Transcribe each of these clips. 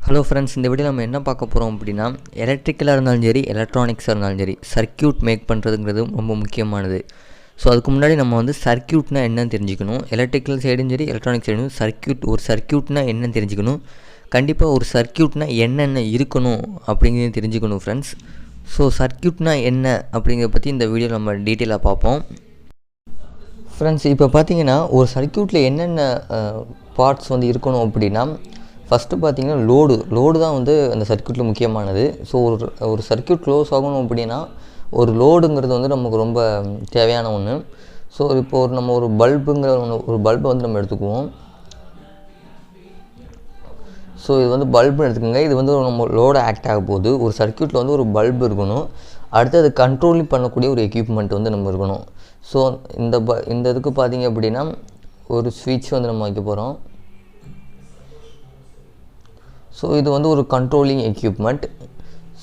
Hello friends, இந்த video நம்ம என்ன பார்க்க போகிறோம் அப்படின்னா, எலக்ட்ரிக்கலாக இருந்தாலும் சரி, எலக்ட்ரானிக்ஸாக இருந்தாலும் சரி, சர்க்யூட் மேக் பண்ணுறதுங்கிறது ரொம்ப முக்கியமானது. ஸோ அதுக்கு முன்னாடி நம்ம வந்து சர்க்யூட்னா என்னன்னு தெரிஞ்சுக்கணும். எலக்ட்ரிக்கல் சைடும் சரி, எலக்ட்ரானிக் சைடும் ஒரு சர்க்யூட்னா என்னன்னு தெரிஞ்சுக்கணும். கண்டிப்பாக ஒரு சர்க்யூட்னா என்னென்ன இருக்கணும் அப்படிங்கிறத தெரிஞ்சுக்கணும் ஃப்ரெண்ட்ஸ். ஸோ சர்க்யூட்னா என்ன அப்படிங்கிறத பற்றி இந்த வீடியோ நம்ம டீட்டெயிலாக பார்ப்போம். ஃப்ரெண்ட்ஸ், இப்போ பார்த்தீங்கன்னா ஒரு சர்க்யூட்டில் என்னென்ன பார்ட்ஸ் வந்து இருக்கணும் அப்படின்னா, ஃபஸ்ட்டு பார்த்தீங்கன்னா லோடு தான் வந்து அந்த சர்க்யூட்டில் முக்கியமானது. ஸோ ஒரு சர்க்யூட் க்ளோஸ் ஆகணும் அப்படின்னா ஒரு லோடுங்கிறது வந்து நமக்கு ரொம்ப தேவையான ஒன்று. ஸோ இப்போ நம்ம ஒரு பல்புங்கிற ஒரு பல்பை வந்து நம்ம எடுத்துக்குவோம். ஸோ இது வந்து பல்புன்னு எடுத்துக்கோங்க. இது வந்து நம்ம லோடு ஆக்ட் ஆக போகுது. ஒரு சர்க்யூட்டில் வந்து ஒரு பல்பு இருக்கணும். அடுத்து அது கண்ட்ரோலிங் பண்ணக்கூடிய ஒரு எக்யூப்மெண்ட் வந்து நம்ம இருக்கணும். ஸோ இந்த இதுக்கு பார்த்தீங்க அப்படின்னா ஒரு ஸ்விட்ச் வந்து நம்ம வைக்க போகிறோம். ஸோ இது வந்து ஒரு கண்ட்ரோலிங் எக்யூப்மெண்ட்.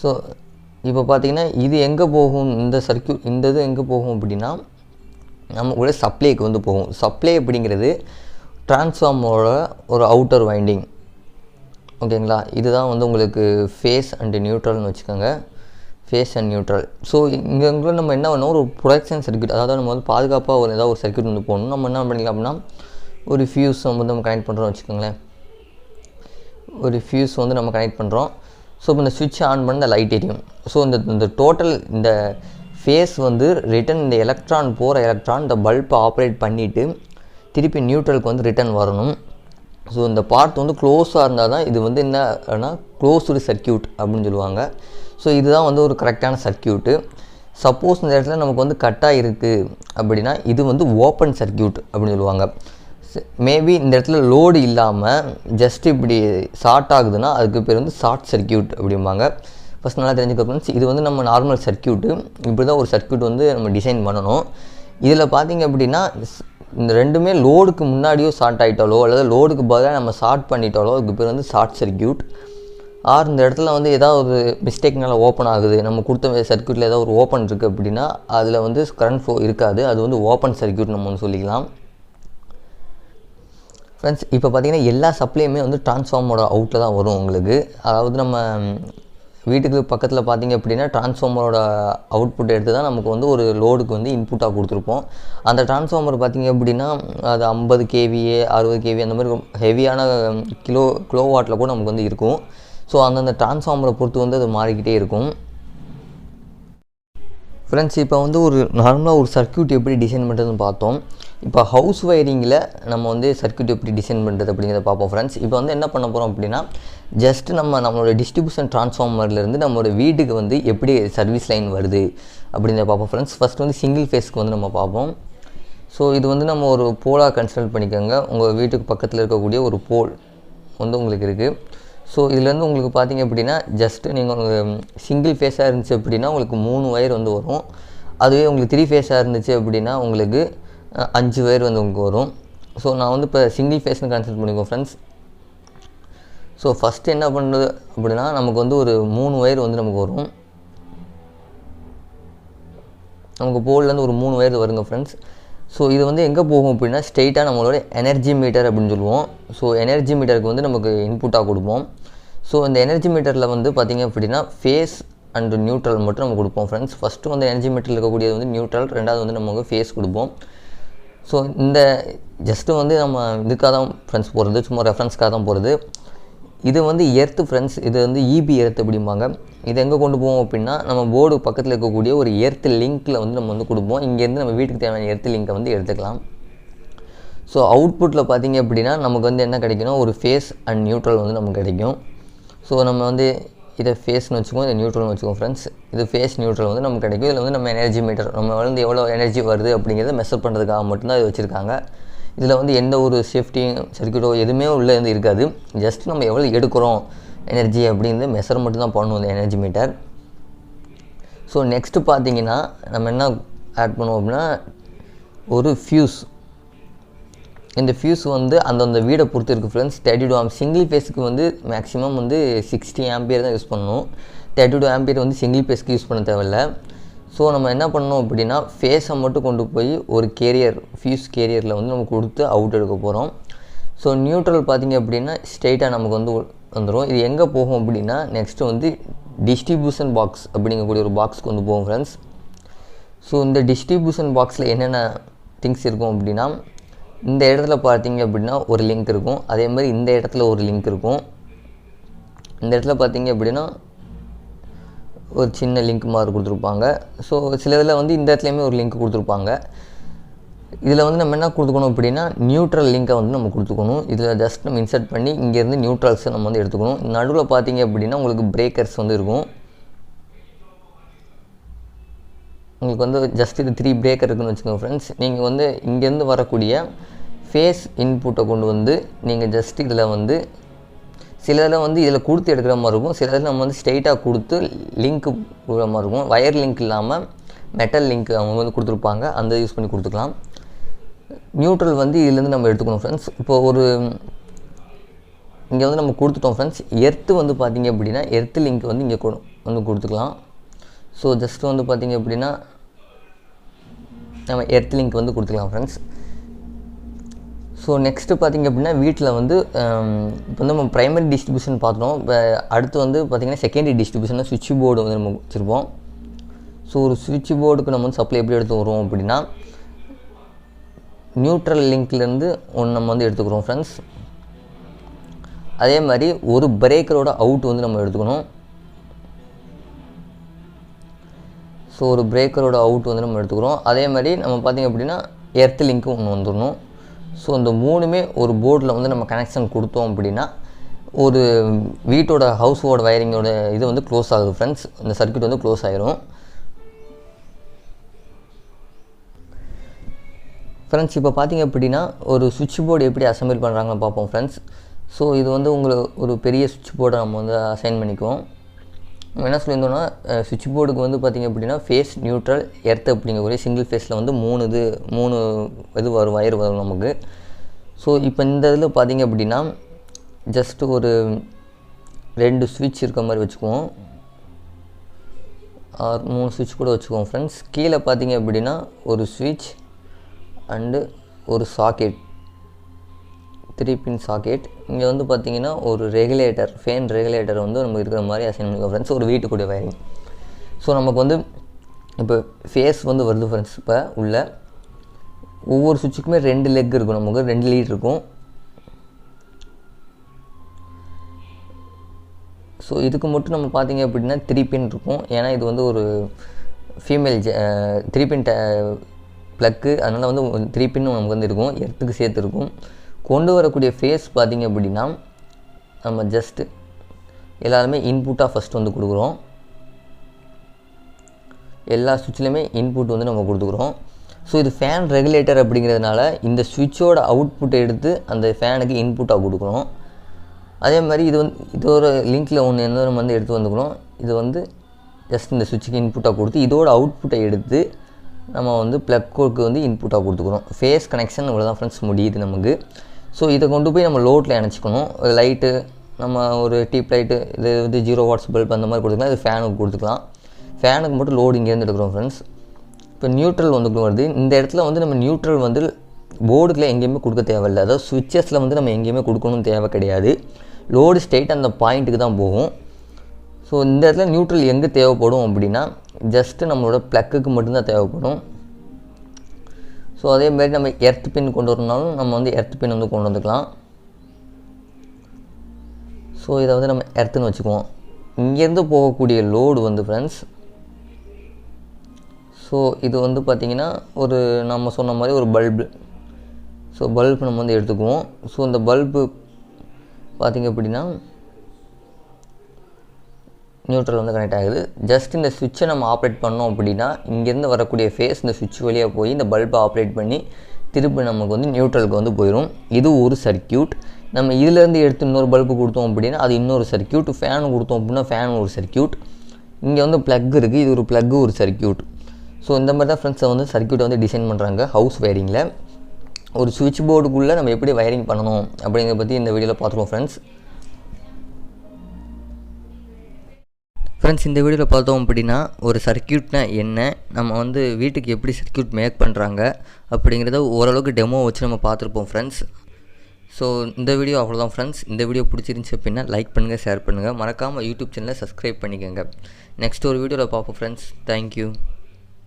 ஸோ இப்போ பார்த்திங்கன்னா இது எங்கே போகும், இந்த இது எங்கே போகும் அப்படின்னா நம்ம கூட சப்ளைக்கு வந்து போகும். சப்ளை அப்படிங்கிறது டிரான்ஸ்ஃபார்மரோட ஒரு அவுட்டர் வைண்டிங். ஓகேங்களா, இதுதான் வந்து உங்களுக்கு ஃபேஸ் அண்டு நியூட்ரல்னு வச்சுக்கோங்க. Face and neutral. ஸோ இங்கே நம்ம என்ன பண்ணோம், ஒரு ப்ரொடக்ஷன் சர்க்யூட், அதாவது நம்ம வந்து பாதுகாப்பாக ஏதாவது ஒரு சர்க்யூட் வந்து போகணும். நம்ம என்ன பண்ணிக்கலாம் அப்படின்னா ஒரு ஃபியூஸ் வந்து நம்ம கனெக்ட் பண்ணுறோம் வச்சுக்கோங்களேன். ஒரு ஃபியூஸ் வந்து நம்ம கனெக்ட் பண்ணுறோம். ஸோ இப்போ இந்த ஸ்விட்ச் ஆன் பண்ண இந்த லைட் எரியும். ஸோ இந்த டோட்டல் இந்த ஃபேஸ் வந்து ரிட்டன் இந்த எலக்ட்ரான் இந்த பல்பை ஆப்ரேட் பண்ணிவிட்டு திருப்பி நியூட்ரலுக்கு வந்து ரிட்டன் வரணும். ஸோ இந்த பார்ட் வந்து க்ளோஸாக இருந்தால் தான் இது வந்து என்னன்னா க்ளோஸ்டு சர்க்யூட் அப்படின்னு சொல்லுவாங்க. ஸோ இதுதான் வந்து ஒரு கரெக்டான சர்க்யூட்டு. சப்போஸ் இந்த இடத்துல நமக்கு வந்து கட்டாக இருக்குது அப்படின்னா இது வந்து ஓப்பன் சர்க்யூட் அப்படின்னு சொல்லுவாங்க. மேபி இந்த இடத்துல லோடு இல்லாமல் ஜஸ்ட் இப்படி ஷார்ட் ஆகுதுன்னா அதுக்கு பேர் வந்து ஷார்ட் சர்க்யூட் அப்படிம்பாங்க. ஃபஸ்ட் நல்லா தெரிஞ்சுக்க ஃப்ரெண்ட்ஸ், இது வந்து நம்ம நார்மல் சர்க்யூட்டு. இப்படி தான் ஒரு சர்க்யூட் வந்து நம்ம டிசைன் பண்ணணும். இதில் பார்த்திங்க அப்படின்னா இந்த ரெண்டுமே லோடுக்கு முன்னாடியோ ஷார்ட் ஆகிட்டாலோ அல்லது லோடுக்கு பதிலாக நம்ம ஷார்ட் பண்ணிட்டாலோ அதுக்கு பேர் வந்து ஷார்ட் சர்க்யூட். ஆர் இந்த இடத்துல வந்து ஏதாவது ஒரு மிஸ்டேக்னால ஓப்பன் ஆகுது, நம்ம கொடுத்த சர்க்யூட்டில் ஏதாவது ஒரு ஓப்பன் இருக்குது அப்படின்னா அதில் வந்து கரண்ட் ஃப்ளோ இருக்காது, அது வந்து ஓப்பன் சர்க்யூட் நம்ம ஒன்று சொல்லிக்கலாம். ஃப்ரெண்ட்ஸ், இப்போ பார்த்திங்கன்னா எல்லா சப்ளையுமே வந்து டிரான்ஸ்ஃபார்மரோட அவுட்டில் தான் வரும் உங்களுக்கு. அதாவது நம்ம வீட்டுக்கு பக்கத்தில் பார்த்திங்க அப்படின்னா டிரான்ஸ்ஃபார்மரோட அவுட்புட் எடுத்து தான் நமக்கு வந்து ஒரு லோடுக்கு வந்து இன்புட்டாக கொடுத்துருப்போம். அந்த டிரான்ஸ்ஃபார்மர் பார்த்திங்க அப்படின்னா அது 50 kVA 60 kVA அந்த மாதிரி ஹெவியான கிலோ வாட்டில் கூட நமக்கு வந்து இருக்கும். ஸோ அந்தந்த டிரான்ஸ்ஃபார்மரை பொறுத்து வந்து அது மாறிக்கிட்டே இருக்கும். ஃப்ரெண்ட்ஸ், இப்போ வந்து ஒரு நார்மலாக ஒரு சர்க்யூட் எப்படி டிசைன் பண்ணுறதுன்னு பார்த்தோம். இப்போ ஹவுஸ் ஒயரிங்கில் நம்ம வந்து சர்க்யூட் எப்படி டிசைன் பண்ணுறது அப்படிங்கிறத பார்ப்போம். ஃப்ரெண்ட்ஸ், இப்போ வந்து என்ன பண்ண போகிறோம் அப்படின்னா ஜஸ்ட் நம்மளோட டிஸ்ட்ரிபியூஷன் டிரான்ஸ்ஃபார்மர்லேருந்து நம்மளோட வீட்டுக்கு வந்து எப்படி சர்வீஸ் லைன் வருது அப்படிங்கிறத பார்ப்போம். ஃப்ரெண்ட்ஸ், ஃபஸ்ட் வந்து சிங்கிள் ஃபேஸ்க்கு வந்து நம்ம பார்ப்போம். ஸோ இது வந்து நம்ம ஒரு போலாக கன்சிடர் பண்ணிக்கோங்க. உங்கள் வீட்டுக்கு பக்கத்தில் இருக்கக்கூடிய ஒரு போல் வந்து உங்களுக்கு இருக்குது. ஸோ இதுலேருந்து உங்களுக்கு பார்த்திங்க அப்படின்னா ஜஸ்ட்டு நீங்கள் சிங்கிள் ஃபேஸாக இருந்துச்சு அப்படின்னா உங்களுக்கு 3 ஒயர் வந்து வரும். அதுவே உங்களுக்கு 3 ஃபேஸாக இருந்துச்சு அப்படின்னா உங்களுக்கு 5 ஒயர் வந்து உங்களுக்கு வரும். ஸோ நான் வந்து இப்போ சிங்கிள் ஃபேஸ்னு கன்சிடர் பண்ணிக்குவோம் ஃப்ரெண்ட்ஸ். ஸோ ஃபஸ்ட்டு என்ன பண்ணுறது அப்படின்னா நமக்கு வந்து ஒரு 3 ஒயர் வந்து நமக்கு வரும். நமக்கு போல்லேருந்து ஒரு 3 ஒயர் வருங்க ஃப்ரெண்ட்ஸ். ஸோ இது வந்து எங்கே போகும் அப்படின்னா ஸ்ட்ரெயிட்டாக நம்மளோட எனர்ஜி மீட்டர் அப்படின்னு சொல்லுவோம். ஸோ எனர்ஜி மீட்டருக்கு வந்து நமக்கு இன்புட்டாக கொடுப்போம். ஸோ இந்த எனர்ஜி மீட்டரில் வந்து பார்த்திங்க அப்படின்னா ஃபேஸ் அண்டு நியூட்ரல் மட்டும் நம்ம கொடுப்போம் ஃப்ரெண்ட்ஸ். ஃபஸ்ட்டு வந்து எனர்ஜி மீட்டரில் இருக்கக்கூடியது வந்து நியூட்ரல், ரெண்டாவது வந்து நம்ம ஃபேஸ் கொடுப்போம். ஸோ இந்த ஜஸ்ட்டு வந்து நம்ம இதுக்காக தான் ஃப்ரெண்ட்ஸ் போகிறது, சும்மா ரெஃபரன்ஸ்க்காக தான் போகிறது. இது வந்து எர்த்து ஃப்ரெண்ட்ஸ், இது வந்து இபி எர்த்து அப்படிம்பாங்க. இது எங்கே கொண்டு போவோம் அப்படின்னா நம்ம போர்டு பக்கத்தில் இருக்கக்கூடிய ஒரு எர்த்து லிங்க்கில் வந்து நம்ம வந்து கொடுப்போம். இங்கேருந்து நம்ம வீட்டுக்கு தேவையான எர்த்து லிங்கை வந்து எடுத்துக்கலாம். ஸோ அவுட்புட்டில் பார்த்திங்க அப்படின்னா நமக்கு வந்து என்ன கிடைக்கணும், ஒரு ஃபேஸ் அண்ட் நியூட்ரல் வந்து நமக்கு கிடைக்கும். ஸோ நம்ம வந்து இதை ஃபேஸ்னு வச்சுக்கோம், இதை நியூட்ரல்னு வச்சுக்கோம் ஃப்ரெண்ட்ஸ். இது ஃபேஸ் நியூட்ரல் வந்து நமக்கு கிடைக்கும். இதில் வந்து நம்ம எனர்ஜி மீட்டர் நம்ம வந்து எவ்வளோ எனர்ஜி வருது அப்படிங்கிறத மெஷர் பண்ணுறதுக்காக மட்டும்தான் இது வச்சுருக்காங்க. இதில் வந்து எந்த ஒரு சேஃப்டி சர்க்யூட்டோ எதுவுமே உள்ளே வந்து இருக்காது. ஜஸ்ட் நம்ம எவ்வளோ எடுக்கிறோம் எனர்ஜி அப்படிங்கிறது மெஷர் மட்டும் தான் பண்ணணும் இந்த எனர்ஜி மீட்டர். ஸோ நெக்ஸ்ட்டு பார்த்திங்கன்னா நம்ம என்ன ஆட் பண்ணுவோம் அப்படின்னா ஒரு ஃபியூஸ். இந்த ஃபியூஸ் வந்து அந்தந்த வீடை பொறுத்து இருக்குது ஃப்ரெண்ட்ஸ். 32 ஆம்ப் சிங்கிள் ஃபேஸுக்கு வந்து மேக்ஸிமம் வந்து 60 ஆம்பியர் தான் யூஸ் பண்ணணும். 32 ஆம்பியர் வந்து சிங்கிள் ஃபேஸ்க்கு யூஸ் பண்ண தேவையில்லை. ஸோ நம்ம என்ன பண்ணணும் அப்படின்னா ஃபேஸை மட்டும் கொண்டு போய் ஒரு ஃபியூஸ் கேரியரில் வந்து நம்ம கொடுத்து அவுட் எடுக்க போகிறோம். ஸோ நியூட்ரல் பார்த்திங்க அப்படின்னா ஸ்ட்ரெயிட்டாக நமக்கு வந்து வந்துடும். இது எங்கே போகும் அப்படின்னா நெக்ஸ்ட்டு வந்து டிஸ்ட்ரிபியூஷன் பாக்ஸ் அப்படிங்கக்கூடிய ஒரு பாக்ஸ்க்கு வந்து போகும் ஃப்ரெண்ட்ஸ். ஸோ இந்த டிஸ்ட்ரிபியூஷன் பாக்ஸில் என்னென்ன திங்ஸ் இருக்கும் அப்படின்னா இந்த இடத்துல பார்த்தீங்க அப்படின்னா ஒரு லிங்க் இருக்கும். அதே மாதிரி இந்த இடத்துல ஒரு லிங்க் இருக்கும். இந்த இடத்துல பார்த்தீங்க அப்படின்னா ஒரு சின்ன லிங்க் மாதிரி கொடுத்துருப்பாங்க. ஸோ சில இதில் வந்து இந்த இடத்துலையுமே ஒரு லிங்க் கொடுத்துருப்பாங்க. இதில் வந்து நம்ம என்ன கொடுத்துக்கணும் அப்படின்னா நியூட்ரல் லிங்க்கை வந்து நம்ம கொடுத்துக்கணும். இதில் ஜஸ்ட் நம்ம இன்சர்ட் பண்ணி இங்கேருந்து நியூட்ரல்ஸை நம்ம வந்து எடுத்துக்கணும். நடுவில் பார்த்தீங்க அப்படின்னா உங்களுக்கு பிரேக்கர்ஸ் வந்து இருக்கும். உங்களுக்கு வந்து ஜஸ்ட் இது 3 பிரேக்கர் இருக்குதுன்னு வச்சுக்கோங்க ஃப்ரெண்ட்ஸ். நீங்கள் வந்து இங்கேருந்து வரக்கூடிய ஃபேஸ் இன்புட்டை கொண்டு வந்து நீங்கள் ஜஸ்ட் இதில் வந்து சில இதில் வந்து இதில் கொடுத்து எடுக்கிற மாதிரி இருக்கும். சில இதில் நம்ம வந்து ஸ்ட்ரெயிட்டாக கொடுத்து லிங்க்கு கொடுக்குற மாதிரி இருக்கும். வயர் லிங்க் இல்லாமல் மெட்டல் லிங்க் அவங்க வந்து கொடுத்துருப்பாங்க. அந்த யூஸ் பண்ணி கொடுத்துக்கலாம். நியூட்ரல் வந்து இதுலேருந்து நம்ம எடுத்துக்கணும் ஃப்ரெண்ட்ஸ். இப்போ ஒரு இங்கே வந்து நம்ம கொடுத்துட்டோம் ஃப்ரெண்ட்ஸ். எர்த்து வந்து பார்த்திங்க அப்படின்னா எர்த்து லிங்க் வந்து இங்கே வந்து கொடுத்துக்கலாம். ஸோ ஜஸ்ட் வந்து பார்த்திங்க அப்படின்னா நம்ம எர்த் லிங்க் வந்து கொடுத்துக்கலாம் ஃப்ரெண்ட்ஸ். ஸோ நெக்ஸ்ட்டு பார்த்திங்க அப்படின்னா வீட்டில் வந்து இப்போ வந்து நம்ம ப்ரைமரி டிஸ்ட்ரிபியூஷன் பார்த்தோம். இப்போ அடுத்து வந்து பார்த்திங்கன்னா செகண்டரி டிஸ்ட்ரிபியூஷனில் சுவிட்ச் போர்டு வந்து நம்ம வச்சுருப்போம். ஸோ ஒரு சுவிட்ச் போர்டுக்கு நம்ம வந்து சப்ளை எப்படி எடுத்து வருவோம் அப்படின்னா நியூட்ரல் லிங்க்லேருந்து ஒன்று நம்ம வந்து எடுத்துக்கிறோம் ஃப்ரெண்ட்ஸ். அதே மாதிரி ஒரு பிரேக்கரோட அவுட் வந்து நம்ம எடுத்துக்கணும். ஸோ ஒரு பிரேக்கரோட அவுட் வந்து நம்ம எடுத்துக்கிறோம். அதே மாதிரி நம்ம பார்த்திங்க அப்படின்னா எர்த் லிங்க்கும் ஒன்று வந்துடணும். ஸோ இந்த மூணுமே ஒரு போர்டில் வந்து நம்ம கனெக்ஷன் கொடுத்தோம் அப்படின்னா ஒரு வீட்டோட ஹவுஸோட வயரிங்கோட இது வந்து க்ளோஸ் ஆகுது ஃப்ரெண்ட்ஸ். இந்த சர்க்யூட் வந்து க்ளோஸ் ஆகிரும் ஃப்ரெண்ட்ஸ். இப்போ பார்த்திங்க அப்படின்னா ஒரு சுவிட்ச் போர்டு எப்படி அசம்பிள் பண்ணுறாங்கன்னு பார்ப்போம் ஃப்ரெண்ட்ஸ். ஸோ இது வந்து உங்களுக்கு ஒரு பெரிய சுவிட்ச் போர்டை நம்ம வந்து அசைன் பண்ணிக்குவோம். நம்ம என்ன சொல்லியிருந்தோம்னா சுவிட்ச் போர்டுக்கு வந்து பார்த்திங்க அப்படின்னா ஃபேஸ் நியூட்ரல் எர்த் அப்படிங்கக்கூடிய சிங்கிள் ஃபேஸில் வந்து மூணு இது வரும், வயர் வரும் நமக்கு. ஸோ இப்போ இந்த இதில் பார்த்திங்க அப்படின்னா ஜஸ்ட்டு ஒரு 2 ஸ்விட்ச் இருக்க மாதிரி வச்சுக்குவோம். 3 ஸ்விட்ச் கூட வச்சுக்குவோம் ஃப்ரெண்ட்ஸ். கீழே பார்த்திங்க அப்படின்னா ஒரு ஸ்விட்ச் அண்டு ஒரு சாக்கெட், 3 பின் சாக்கெட். இங்கே வந்து பார்த்திங்கன்னா ஒரு ரெகுலேட்டர், ஃபேன் ரெகுலேட்டர் வந்து நம்ம இருக்கிற மாதிரி அசைன் பண்ணிக்கோ ஃப்ரெண்ட்ஸ். ஒரு வீட்டுக்குடைய வயரிங். ஸோ நமக்கு வந்து இப்போ ஃபேஸ் வந்து வருது ஃப்ரெண்ட்ஸ். இப்போ உள்ள ஒவ்வொரு சுவிட்சுக்குமே 2 லெக் இருக்கும். நமக்கு 2 லீட் இருக்கும். ஸோ இதுக்கு மட்டும் நம்ம பார்த்திங்க அப்படின்னா 3 பின் இருக்கும். ஏன்னா இது வந்து ஒரு ஃபீமேல் 3 பின் ப்ளக்கு. அதனால் வந்து 3 பின்னும் நமக்கு வந்து இருக்கும், எர்த்துக்கு சேர்த்து இருக்கும். கொண்டு வரக்கூடிய ஃபேஸ் பார்த்திங்க அப்படின்னா நம்ம ஜஸ்ட்டு எல்லாருமே இன்புட்டாக ஃபஸ்ட் வந்து கொடுக்குறோம். எல்லா சுவிட்ச்லையுமே இன்புட் வந்து நம்ம கொடுத்துக்குறோம். ஸோ இது ஃபேன் ரெகுலேட்டர் அப்படிங்கிறதுனால இந்த சுவிட்சோட அவுட்புட்டை எடுத்து அந்த ஃபேனுக்கு இன்புட்டாக கொடுக்குறோம். அதே மாதிரி இது வந்து இது ஒரு லிங்க்கில் ஒன்று என்ன நம்ம வந்து எடுத்து வந்துக்கணும். இது வந்து ஜஸ்ட் இந்த சுவிட்சுக்கு இன்புட்டாக கொடுத்து இதோட அவுட்புட்டை எடுத்து நம்ம வந்து ப்ளக்குக்கு வந்து இன்புட்டாக கொடுத்துக்குறோம். ஃபேஸ் கனெக்ஷன் இவ்வளோ தான் ஃப்ரெண்ட்ஸ் முடியுது நமக்கு. ஸோ இதை கொண்டு போய் நம்ம லோட்டில் இணைச்சிக்கணும். லைட்டு நம்ம ஒரு டீப் லைட்டு இது வந்து 0 வாட்ஸ் பல்ப் அந்த மாதிரி கொடுத்துக்கலாம். இது ஃபேனுக்கு கொடுத்துக்கலாம். ஃபேனுக்கு மட்டும் லோடு இங்கேருந்து எடுக்கிறோம் ஃப்ரெண்ட்ஸ். இப்போ நியூட்ரல் வந்து வருது. இந்த இடத்துல வந்து நம்ம நியூட்ரல் வந்து போர்டுக்குள்ள எங்கேயுமே கொடுக்க தேவையில்லை. அதாவது சுவிட்சஸில் வந்து நம்ம எங்கேயுமே கொடுக்கணும்னு தேவை கிடையாது. லோடு ஸ்ட்ரெயிட் அந்த பாயிண்ட்டுக்கு தான் போகும். ஸோ இந்த இடத்துல நியூட்ரல் எங்கே தேவைப்படும் அப்படின்னா ஜஸ்ட்டு நம்மளோட ப்ளக்குக்கு மட்டும்தான் தேவைப்படும். ஸோ அதே மாதிரி நம்ம எர்த் பின் கொண்டு வரணுனாலும் நம்ம வந்து எர்த் பின் வந்து கொண்டு வந்துக்கலாம். ஸோ இதை வந்து நம்ம எர்த்துன்னு வச்சுக்குவோம். இங்கேருந்து போகக்கூடிய லோடு வந்து ஃப்ரெண்ட்ஸ், ஸோ இது வந்து பார்த்திங்கன்னா ஒரு நம்ம சொன்ன மாதிரி ஒரு பல்பு. ஸோ பல்பு நம்ம வந்து எடுத்துக்குவோம். ஸோ இந்த பல்பு பார்த்திங்க அப்படின்னா நியூட்ரல் வந்து கனெக்ட் ஆகுது. ஜஸ்ட் இந்த சுவிட்சை நம்ம ஆப்ரேட் பண்ணோம் அப்படின்னா இங்கேருந்து வரக்கூடிய ஃபேஸ் இந்த சுவிட்ச் வழியாக போய் இந்த பல்பை ஆப்ரேட் பண்ணி திருப்பி நமக்கு வந்து நியூட்ரலுக்கு வந்து போயிடும். இது ஒரு சர்க்யூட். நம்ம இதிலேருந்து எடுத்து இன்னொரு பல்பு கொடுத்தோம் அப்படின்னா அது இன்னொரு சர்க்யூட். ஃபேன் கொடுத்தோம் அப்படின்னா ஃபேன் ஒரு சர்க்யூட். இங்கே வந்து ப்ளக் இருக்குது, இது ஒரு ப்ளக்கு ஒரு சர்க்யூட். ஸோ இந்த மாதிரி தான் ஃப்ரெண்ட்ஸை வந்து சர்க்யூட்டை வந்து டிசைன் பண்ணுறாங்க ஹவுஸ் வயரிங்கில். ஒரு சுவிட்ச் போர்டுக்குள்ளே நம்ம எப்படி வயரிங் பண்ணணும் அப்படிங்கிறத பற்றி இந்த வீடியோவில் பார்த்துருவோம் ஃப்ரெண்ட்ஸ். ஃப்ரெண்ட்ஸ் இந்த வீடியோவில் பார்த்தோம் அப்படின்னா ஒரு சர்க்யூட்னால் என்ன, நம்ம வந்து வீட்டுக்கு எப்படி சர்க்யூட் மேக் பண்ணுறாங்க அப்படிங்கிறத ஓரளவுக்கு டெமோ வச்சு நம்ம பார்த்துருப்போம் ஃப்ரெண்ட்ஸ். ஸோ இந்த வீடியோ அவ்வளோதான் ஃப்ரெண்ட்ஸ். இந்த வீடியோ பிடிச்சிருந்துச்சி அப்படின்னா லைக் பண்ணுங்கள், ஷேர் பண்ணுங்கள், மறக்காமல் யூடியூப் சேனலை சப்ஸ்கிரைப் பண்ணிக்கோங்க. நெக்ஸ்ட் ஒரு வீடியோவில் பார்ப்போம் ஃப்ரெண்ட்ஸ். தேங்க்யூ.